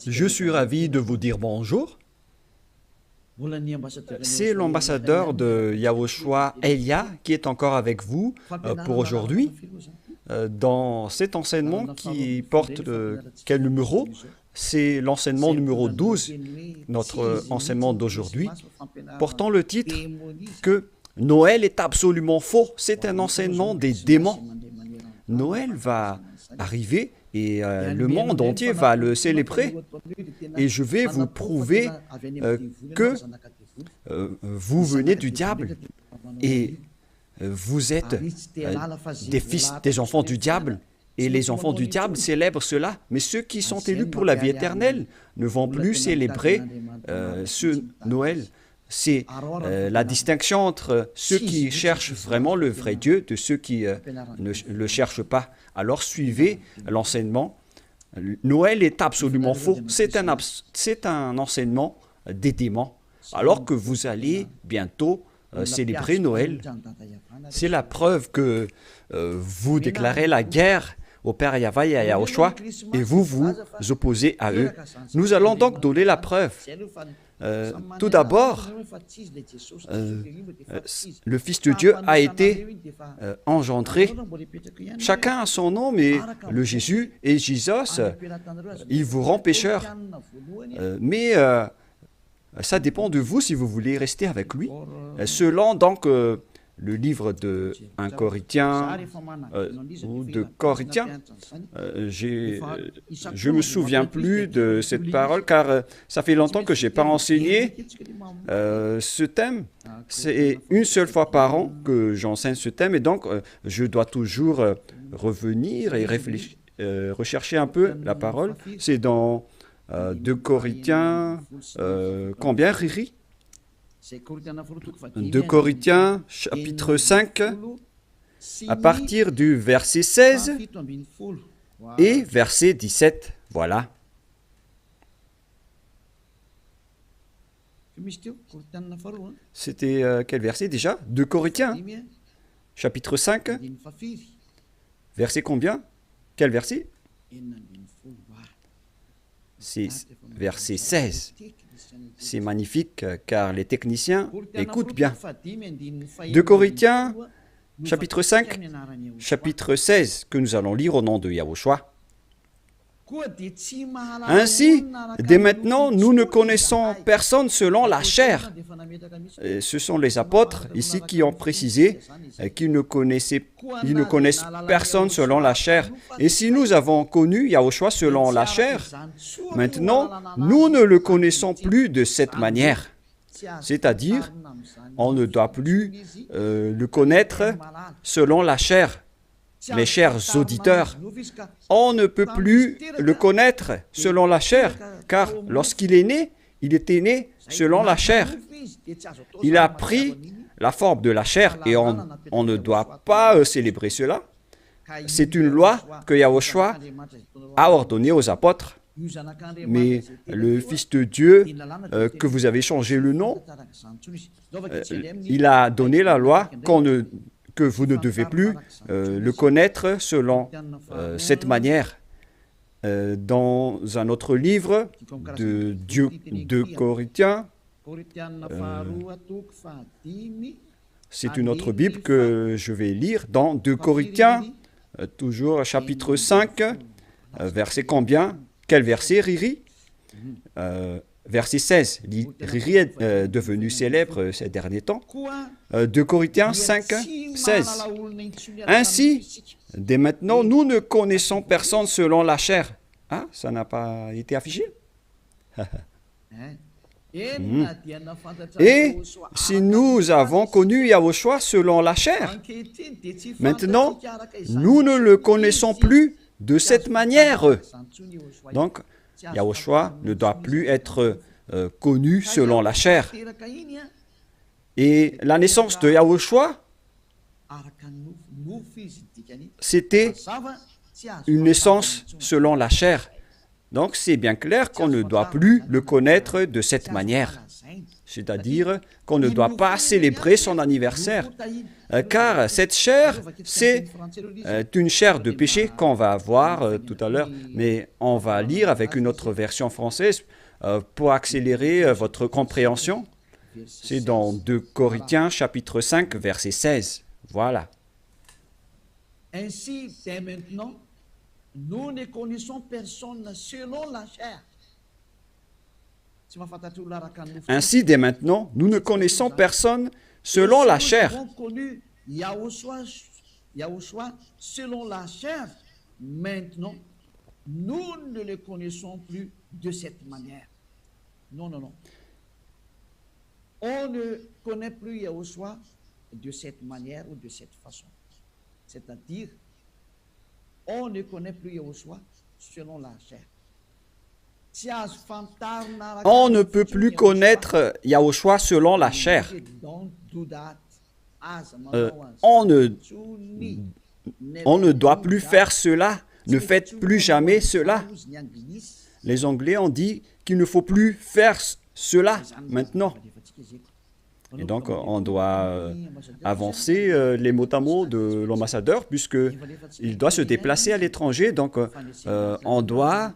Je suis ravi de vous dire bonjour. C'est l'ambassadeur de Yahushua, Elia, qui est encore avec vous pour aujourd'hui. Dans cet enseignement qui porte quel numéro? C'est l'enseignement numéro 12, notre enseignement d'aujourd'hui, portant le titre que Noël est absolument faux. C'est un enseignement des démons. Noël va arriver et le monde entier va le célébrer. Et je vais vous prouver que vous venez du diable et vous êtes des enfants du diable. Et les enfants du diable célèbrent cela. Mais ceux qui sont élus pour la vie éternelle ne vont plus célébrer ce Noël. C'est la distinction entre ceux qui cherchent vraiment le vrai Dieu de ceux qui ne le cherchent pas. Alors suivez l'enseignement. Noël est absolument faux. C'est un enseignement des démons. Alors que vous allez bientôt célébrer Noël, c'est la preuve que vous déclarez la guerre au Père Yahweh et à Yahushua et vous vous opposez à eux. Nous allons donc donner la preuve. Tout d'abord, le Fils de Dieu a été engendré. Chacun a son nom, mais le Jésus et Jésus, il vous rend pécheur. Mais ça dépend de vous si vous voulez rester avec lui. Selon donc le livre de 1 Corinthiens ou de Corinthiens, je ne me souviens plus de cette parole car ça fait longtemps que je n'ai pas enseigné ce thème. C'est une seule fois par an que j'enseigne ce thème et donc je dois toujours revenir et réfléchir, rechercher un peu la parole. C'est dans 2 Corinthiens, combien, Riri? 2 Corinthiens, chapitre 5, à partir du verset 16 et verset 17. Voilà. C'était quel verset déjà? 2 Corinthiens, chapitre 5, verset combien? Quel verset? C'est verset 16. C'est magnifique car les techniciens écoutent bien. 2 Corinthiens, chapitre 5, chapitre 16, que nous allons lire au nom de Yahushua. Ainsi, dès maintenant, nous ne connaissons personne selon la chair. Et ce sont les apôtres ici qui ont précisé qu'ils ne connaissent personne selon la chair. Et si nous avons connu Yahushua selon la chair, maintenant, nous ne le connaissons plus de cette manière. C'est-à-dire, on ne doit plus le connaître selon la chair. Mes chers auditeurs, on ne peut plus le connaître selon la chair, car lorsqu'il est né, il était né selon la chair. Il a pris la forme de la chair et on ne doit pas célébrer cela. C'est une loi que Yahushua a ordonnée aux apôtres. Mais le Fils de Dieu, que vous avez changé le nom, il a donné la loi que vous ne devez plus le connaître selon cette manière. Dans un autre livre de 2 Corinthiens, c'est une autre Bible que je vais lire, dans 2 Corinthiens, toujours chapitre 5, verset combien? Quel verset, Riri? Verset 16. Riri est devenu célèbre ces derniers temps. 2 Corinthiens 5, 16. Ainsi, dès maintenant, nous ne connaissons personne selon la chair. Ah, ça n'a pas été affiché? Et si nous avons connu Yahushua selon la chair, maintenant, nous ne le connaissons plus de cette manière. Donc, Yahushua ne doit plus être connu selon la chair. Et la naissance de Yahushua, c'était une naissance selon la chair. Donc, c'est bien clair qu'on ne doit plus le connaître de cette manière. c'est-à-dire qu'on ne doit pas célébrer son anniversaire, car cette chair, c'est une chair de péché qu'on va voir tout à l'heure, mais on va lire avec une autre version française pour accélérer votre compréhension. C'est dans 2 Corinthiens chapitre 5, verset 16. Voilà. Ainsi, dès maintenant, nous ne connaissons personne selon la chair. Ainsi, dès maintenant, nous ne connaissons personne selon la chair. Nous avons connu Yahushua selon la chair. Maintenant, nous ne le connaissons plus de cette manière. Non, non, non. On ne connaît plus Yahushua de cette manière ou de cette façon. C'est-à-dire, on ne connaît plus Yahushua selon la chair. On ne peut plus connaître Yahushua selon la chair. On ne doit plus faire cela. Ne faites plus jamais cela. Les Anglais ont dit qu'il ne faut plus faire cela maintenant. Et donc, on doit avancer les mots à mots de l'ambassadeur, puisqu'il doit se déplacer à l'étranger. Donc, on doit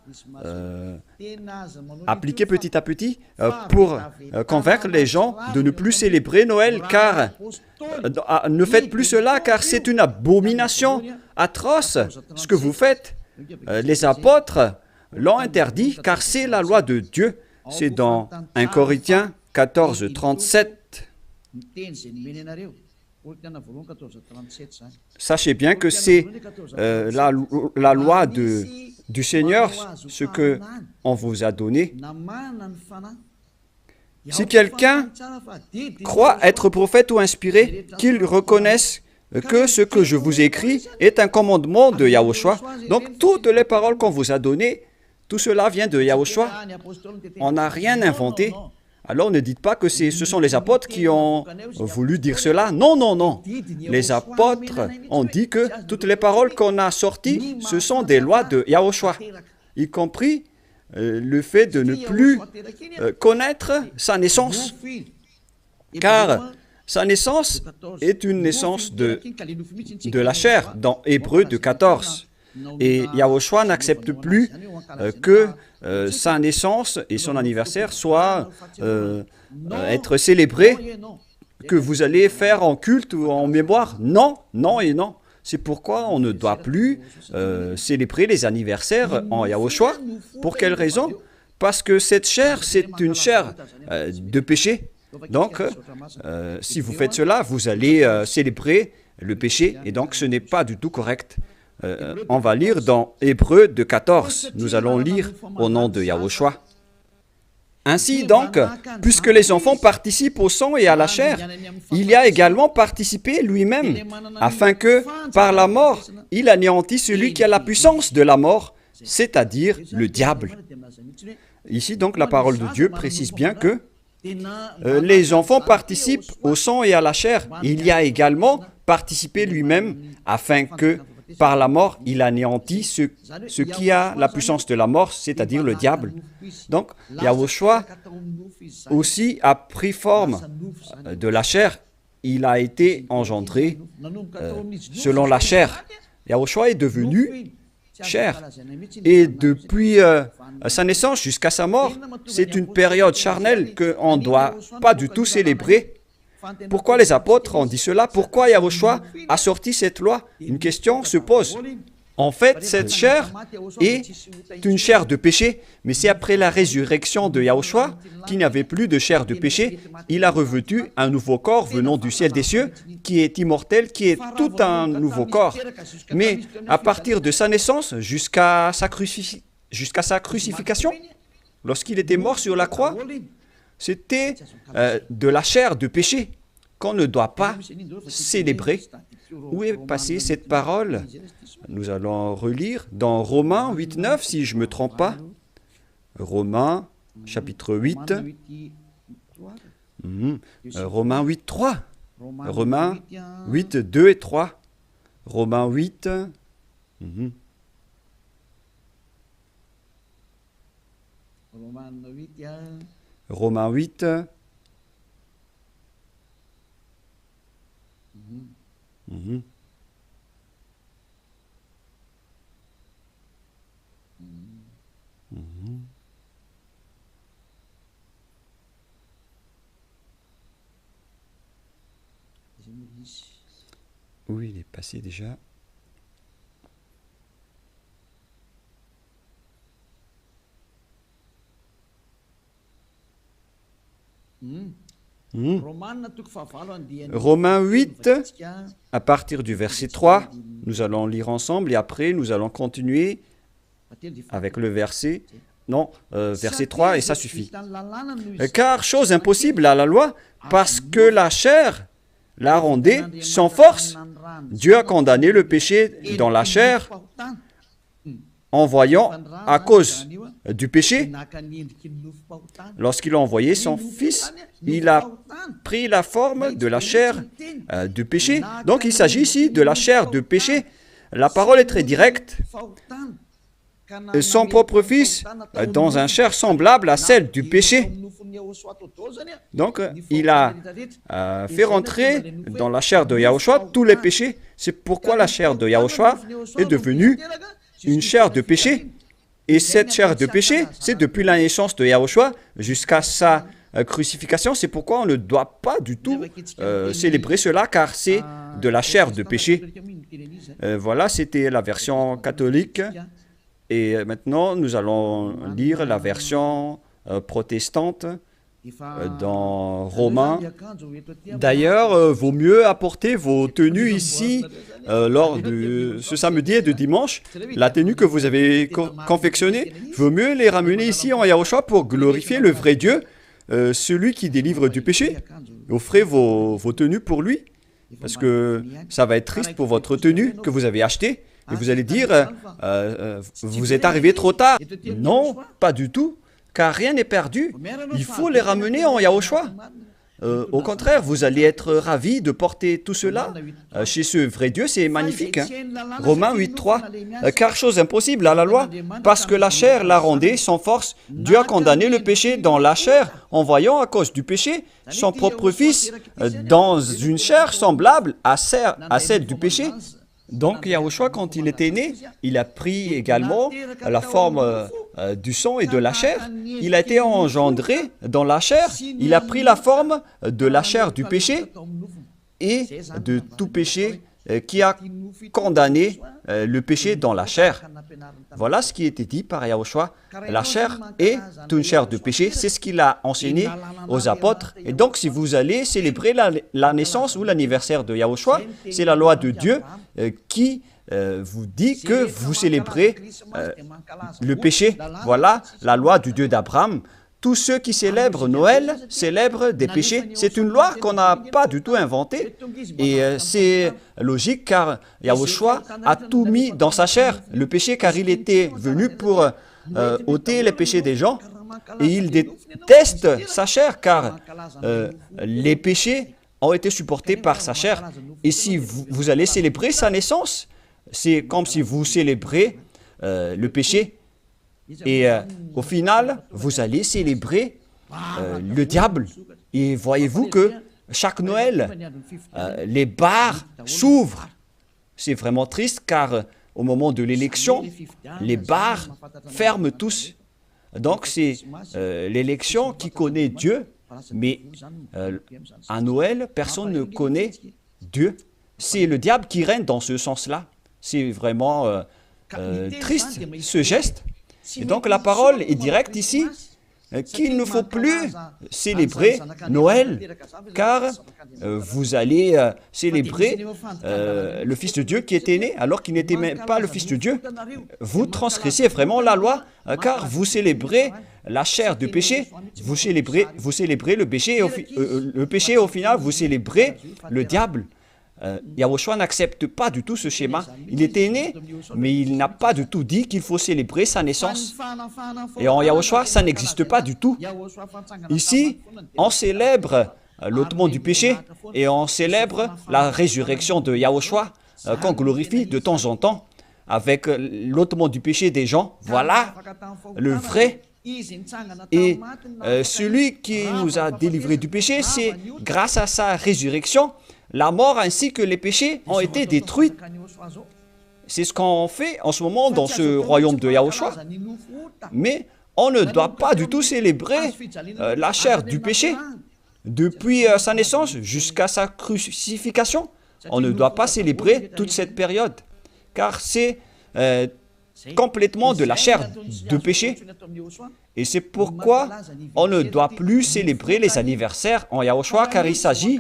appliquer petit à petit pour convaincre les gens de ne plus célébrer Noël, car ne faites plus cela, car c'est une abomination atroce ce que vous faites. Les apôtres l'ont interdit, car c'est la loi de Dieu. C'est dans 1 Corinthiens 14, 37. Sachez bien que c'est la loi du Seigneur, ce qu'on vous a donné. Si quelqu'un croit être prophète ou inspiré, qu'il reconnaisse que ce que je vous écris est un commandement de Yahushua. Donc, toutes les paroles qu'on vous a données, tout cela vient de Yahushua. On n'a rien inventé. Alors ne dites pas que ce sont les apôtres qui ont voulu dire cela. Non, non, non. Les apôtres ont dit que toutes les paroles qu'on a sorties, ce sont des lois de Yahushua, y compris le fait de ne plus connaître sa naissance. Car sa naissance est une naissance de la chair, dans Hébreux 14. Et Yahushua n'accepte plus que sa naissance et son anniversaire soient être célébrés, que vous allez faire en culte ou en mémoire. Non, non et non. C'est pourquoi on ne doit plus célébrer les anniversaires en Yahushua. Pour quelle raison? Parce que cette chair, c'est une chair de péché. Donc, si vous faites cela, vous allez célébrer le péché, et donc ce n'est pas du tout correct. On va lire dans Hébreux 14. Nous allons lire au nom de Yahushua. Ainsi donc, puisque les enfants participent au sang et à la chair, il y a également participé lui-même, afin que, par la mort, il anéantisse celui qui a la puissance de la mort, c'est-à-dire le diable. Ici donc, la parole de Dieu précise bien que les enfants participent au sang et à la chair. Il y a également participé lui-même, afin que, par la mort, il anéantit ce qui a la puissance de la mort, c'est-à-dire le diable. Donc, Yahushua aussi a pris forme de la chair. Il a été engendré selon la chair. Yahushua est devenu chair. Et depuis sa naissance jusqu'à sa mort, c'est une période charnelle qu'on ne doit pas du tout célébrer. Pourquoi les apôtres ont dit cela? Pourquoi Yahushua a sorti cette loi? Une question se pose. En fait, cette chair est une chair de péché, mais c'est après la résurrection de Yahushua qu'il n'y avait plus de chair de péché. Il a revêtu un nouveau corps venant du ciel des cieux, qui est immortel, qui est tout un nouveau corps. Mais à partir de sa naissance jusqu'à sa crucifixion, lorsqu'il était mort sur la croix, c'était de la chair de péché qu'on ne doit pas célébrer. Où est passée cette parole? Nous allons relire dans Romains 8, 9, si je ne me trompe pas. Romains, chapitre 8. Romains 8, 3. Romains 8, 2 et 3. Romains 8. Romains 8, Mhm. Mhm. Où il est passé déjà? Mhm. Romains 8, à partir du verset 3, nous allons lire ensemble et après nous allons continuer avec le verset, non, verset 3 et ça suffit. Car chose impossible à la loi, parce que la chair la rendait sans force. Dieu a condamné le péché dans la chair en voyant, à cause du péché, lorsqu'il a envoyé son Fils, il a pris la forme de la chair du péché. Donc il s'agit ici de la chair de péché. La parole est très directe. Son propre Fils dans une chair semblable à celle du péché. Donc, il a fait rentrer dans la chair de Yahushua tous les péchés. C'est pourquoi la chair de Yahushua est devenue une chair de péché. Et cette chair de péché, c'est depuis la naissance de Yahushua jusqu'à sa crucifixion. C'est pourquoi on ne doit pas du tout célébrer cela, car c'est de la chair de péché. Voilà, c'était la version catholique. Et maintenant, nous allons lire la version protestante dans Romains. D'ailleurs, vaut mieux apporter vos tenues ici lors de ce samedi et de dimanche. La tenue que vous avez confectionnée, vaut mieux les ramener ici en Yahushua pour glorifier le vrai Dieu, celui qui délivre du péché. Offrez vos tenues pour lui, parce que ça va être triste pour votre tenue que vous avez achetée. Et vous allez dire, vous êtes arrivé trop tard. Non, pas du tout, car rien n'est perdu. Il faut les ramener en Yahushua. Au contraire, vous allez être ravis de porter tout cela chez ce vrai Dieu, c'est magnifique. Hein? Romains 8.3, car chose impossible à la loi, parce que la chair la rendait sans force. Dieu a condamné le péché dans la chair, en voyant à cause du péché son propre Fils dans une chair semblable à celle du péché. Donc Yahushua, quand il était né, il a pris également la forme du sang et de la chair. Il a été engendré dans la chair. Il a pris la forme de la chair du péché et de tout péché qui a condamné le péché dans la chair. Voilà ce qui était dit par Yahushua. La chair est une chair de péché. C'est ce qu'il a enseigné aux apôtres. Et donc, si vous allez célébrer la naissance ou l'anniversaire de Yahushua, c'est la loi de Dieu qui vous dit que vous célébrez le péché. Voilà la loi du Dieu d'Abraham. Tous ceux qui célèbrent Noël célèbrent des péchés. C'est une loi qu'on n'a pas du tout inventée. Et c'est logique car Yahushua a tout mis dans sa chair, le péché, car il était venu pour ôter les péchés des gens. Et il déteste sa chair car les péchés ont été supportés par sa chair. Et si vous allez célébrer sa naissance, c'est comme si vous célébrez le péché. Et au final, vous allez célébrer le diable. Et voyez-vous que chaque Noël, les bars s'ouvrent. C'est vraiment triste car au moment de l'élection, les bars ferment tous. Donc c'est l'élection qui connaît Dieu, mais à Noël, personne ne connaît Dieu. C'est le diable qui règne dans ce sens-là. C'est vraiment triste ce geste. Et donc la parole est directe ici, qu'il ne faut plus célébrer Noël, car vous allez célébrer le Fils de Dieu qui était né, alors qu'il n'était même pas le Fils de Dieu. Vous transgressez vraiment la loi, car vous célébrez la chair du péché, vous célébrez le péché, et au final, vous célébrez le diable. Yahushua n'accepte pas du tout ce schéma. Il était né, mais il n'a pas du tout dit qu'il faut célébrer sa naissance. Et en Yahushua, ça n'existe pas du tout. Ici, on célèbre l'ôtement du péché et on célèbre la résurrection de Yahushua qu'on glorifie de temps en temps avec l'ôtement du péché des gens. Voilà le vrai. Et celui qui nous a délivrés du péché, c'est grâce à sa résurrection. la mort ainsi que les péchés ont été détruits. C'est ce qu'on fait en ce moment dans ce royaume de Yahushua. Mais on ne doit pas du tout célébrer la chair du péché. Depuis sa naissance jusqu'à sa crucifixion, on ne doit pas célébrer toute cette période, car c'est complètement de la chair de péché. Et c'est pourquoi on ne doit plus célébrer les anniversaires en Yahushua, car il s'agit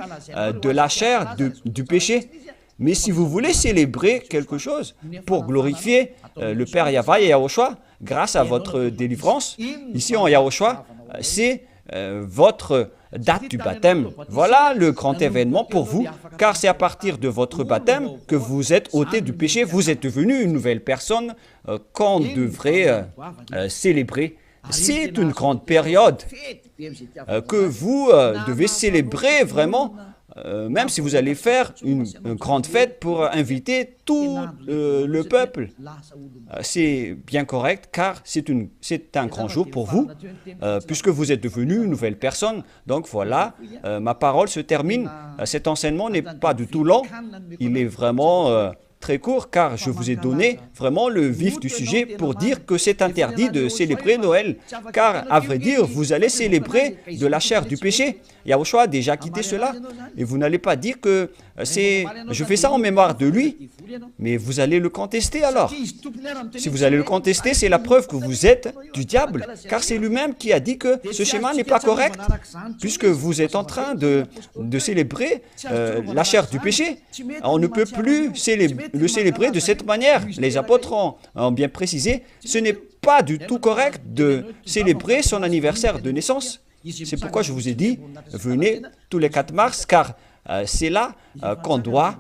de la chair du péché. Mais si vous voulez célébrer quelque chose pour glorifier le Père Yahva et Yahushua, grâce à votre délivrance, ici en Yahushua, c'est votre date du baptême. Voilà le grand événement pour vous, car c'est à partir de votre baptême que vous êtes ôté du péché, vous êtes devenu une nouvelle personne qu'on devrait célébrer. C'est une grande période que vous devez célébrer vraiment, même si vous allez faire une grande fête pour inviter tout le peuple. C'est bien correct, car c'est un grand jour pour vous, puisque vous êtes devenu une nouvelle personne. Donc voilà, ma parole se termine. Cet enseignement n'est pas du tout long, il est vraiment très court, car je vous ai donné vraiment le vif du sujet pour dire que c'est interdit de célébrer Noël, car à vrai dire, vous allez célébrer de la chair du péché. Yahushua a déjà quitté cela, et vous n'allez pas dire que je fais ça en mémoire de lui, mais vous allez le contester alors. Si vous allez le contester, c'est la preuve que vous êtes du diable, car c'est lui-même qui a dit que ce schéma n'est pas correct, puisque vous êtes en train de célébrer la chair du péché. On ne peut plus le célébrer de cette manière. Les apôtres ont bien précisé, ce n'est pas du tout correct de célébrer son anniversaire de naissance. C'est pourquoi je vous ai dit, venez tous les 4 mars, car c'est là qu'on doit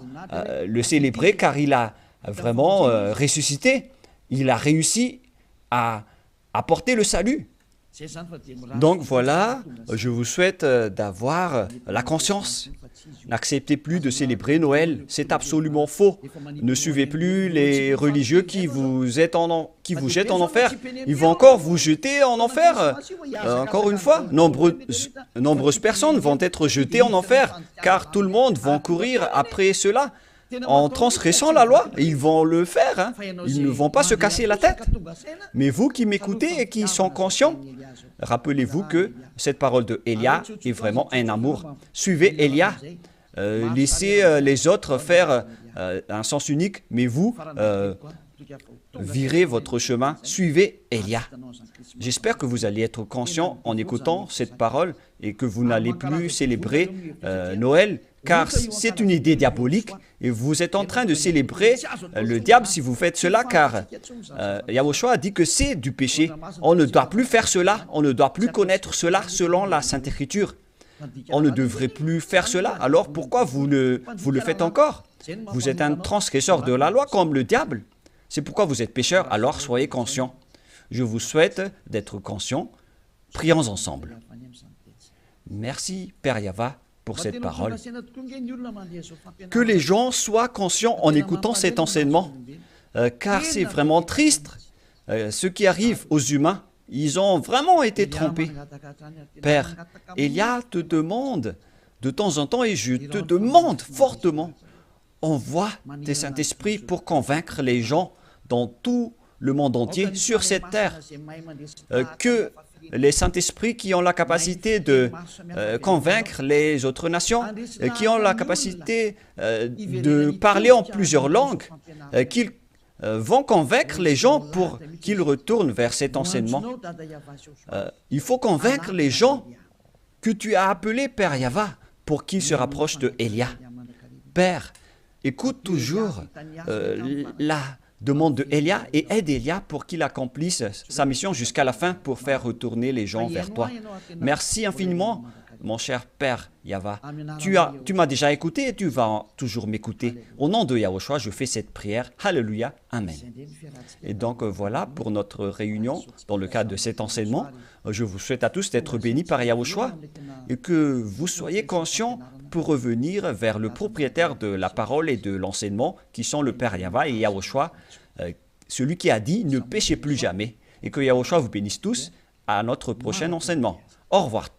le célébrer, car il a vraiment ressuscité. Il a réussi à apporter le salut. Donc voilà, je vous souhaite d'avoir la conscience. N'acceptez plus de célébrer Noël, c'est absolument faux. Ne suivez plus les religieux qui vous jettent en enfer. Ils vont encore vous jeter en enfer. Encore une fois, nombreuses personnes vont être jetées en enfer, car tout le monde va courir après cela. En transgressant la loi, ils vont le faire, hein. Ils ne vont pas se casser la tête. Mais vous qui m'écoutez et qui sont conscients, rappelez-vous que cette parole de Élia est vraiment un amour. Suivez Élia, laissez les autres faire un sens unique, mais vous, virez votre chemin, suivez Élia. J'espère que vous allez être conscients en écoutant cette parole et que vous n'allez plus célébrer Noël, car c'est une idée diabolique et vous êtes en train de célébrer le diable si vous faites cela, car Yahushua a dit que c'est du péché. On ne doit plus faire cela, on ne doit plus connaître cela selon la Sainte Écriture. On ne devrait plus faire cela, alors pourquoi vous le faites encore? Vous êtes un transgresseur de la loi comme le diable. C'est pourquoi vous êtes pécheur, alors soyez conscients. Je vous souhaite d'être conscients. Prions ensemble. Merci, Père Yahva, pour cette parole. Que les gens soient conscients en écoutant cet enseignement, car c'est vraiment triste. Ce qui arrive aux humains, ils ont vraiment été trompés. Père, Élia te demande de temps en temps, et je te demande fortement, envoie tes Saint-Esprit pour convaincre les gens dans tout le monde entier, sur cette terre, que les Saint-Esprits qui ont la capacité de convaincre les autres nations, qui ont la capacité de parler en plusieurs langues, qu'ils vont convaincre les gens pour qu'ils retournent vers cet enseignement. Il faut convaincre les gens que tu as appelés Père Yahva pour qu'ils se rapprochent de Élia. Père, écoute toujours la demande de Élia et aide Élia pour qu'il accomplisse sa mission jusqu'à la fin pour faire retourner les gens vers toi. Merci infiniment, mon cher Père Yahva. Tu m'as déjà écouté et tu vas toujours m'écouter. Au nom de Yahushua, je fais cette prière. Alléluia. Amen. Et donc voilà pour notre réunion dans le cadre de cet enseignement. Je vous souhaite à tous d'être bénis par Yahushua et que vous soyez conscients pour revenir vers le propriétaire de la parole et de l'enseignement qui sont le Père Yahva et Yahushua, celui qui a dit « Ne péchez plus jamais » et que Yahushua vous bénisse tous à notre prochain enseignement. Au revoir.